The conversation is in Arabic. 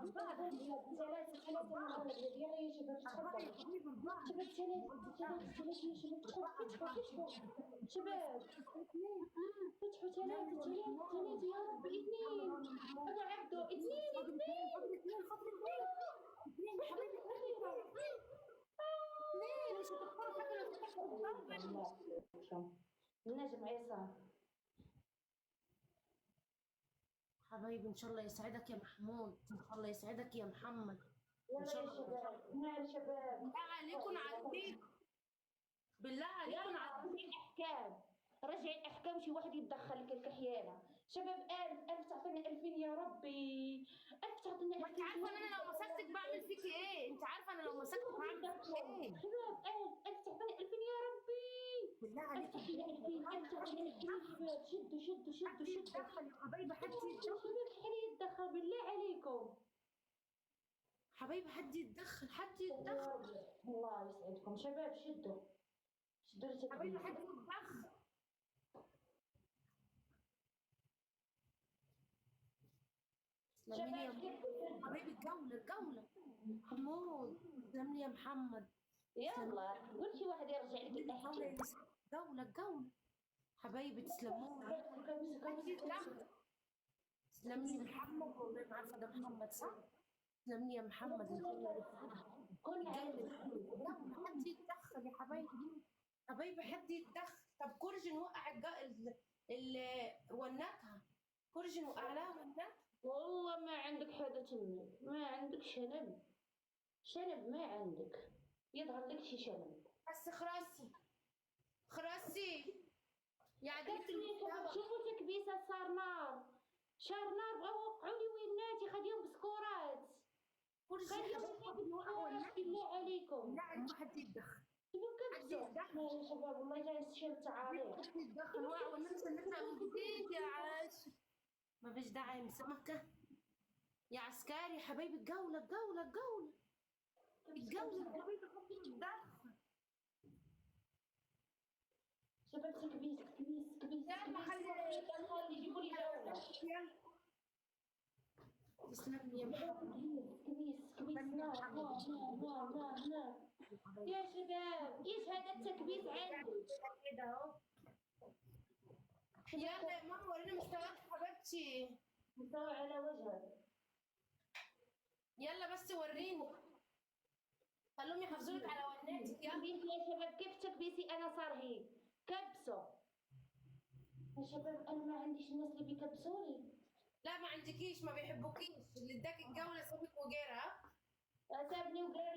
4 ثلاثة من الغد يلا يا شباب 4 يا تفضلوا. حبيبي 4 شباب ثلاثة يا شباب فتحوا شباب فتحوا لا لا لا ثلاثة يا رب اثنين أبو عبدو اثنين فاضل اثنين فاضل اثنين فاضل اثنين اثنين يا حبيبي اثنين مش هتختار حاجه لو تختار النجم عصام حبايبي ان شاء الله يسعدك يا محمود، ان شاء الله يسعدك يا محمد. ان يلا شاء يا الله شباب نعم شباب بالله عليكم عارفين، بالله عليكم يلا عارفين. رجعي الأحكام رجعي الأحكام شي واحد يتدخل لك الكحيانة شباب 1000 تعطينا 2000 يا ربي 1000 تعطينا 2000 ما انت عارفه ان انا لو مسكتك بعمل فيكي ايه، انت عارفه انا لو مسكتك هعمل فيكي ايه. شباب 1000 تعطينا 2000 يا ربي بالله 1000 عليكم تعطينا 2000 1000 تعطينا 2000 شباب شدوا حد يتدخل يا حبايبي، حد يتدخل شباب شحال يتدخل بالله عليكم حبايبي، حد يتدخل حد يتدخل الله يسعدكم شباب شدوا حبايبي، حد التكبير يتدخل. تسلمي يا حبايبي، الجولة محمود، تسلمي يا محمد. يلا قول شي واحد يرجع لك الأحكام الجولة حبايبي، تسلموا تسلمي يا محمد، والله ما عارفة ده محمد صح؟ تسلمي يا محمد. كل الجولة حد يتدخل يا حبايبي، حبايبي حد يتدخل. طب كورجن وقع ونتها، كورجن وقع لها ونتها. والله ما عندك حاجة تمي ما عندك شنب ما عندك يظهر لك شي شنب بس خراسي يا عديلة شوفوا تكبيسة صار نار بغاو وقعوا لي ويناتي خديهم بسكورات بالله عليكم لا عندي حد يتدخل، يا شباب والله جاي نستشير التعاريف حد يتدخل وقع والناس نبدأ من جديد يا عاش. ما فيش داعي مسمكة يا عسكري حبايبي. الجولة حبايبي، حد يتدخل. شباب كبيس يلا خلي يجيبوا لي جولة تسلم يا محمد. كبيس نار يا شباب ايش هذا التكبيس عندي كده اهو. يلا يا ماما ورينا مستواك حبيبتي، مستوى على وجهك يلا بس وريني، خلوهم يحافظوا لك على وناتك. يلا يا شباب كيف تكبيسي انا صار هيك كبسوا يا شباب انا ما عنديش الناس اللي بيكبسوني لا ما عندكيش، ما بيحبوكيش، اللي اداك الجولة سابك وجيرها. سابني وقال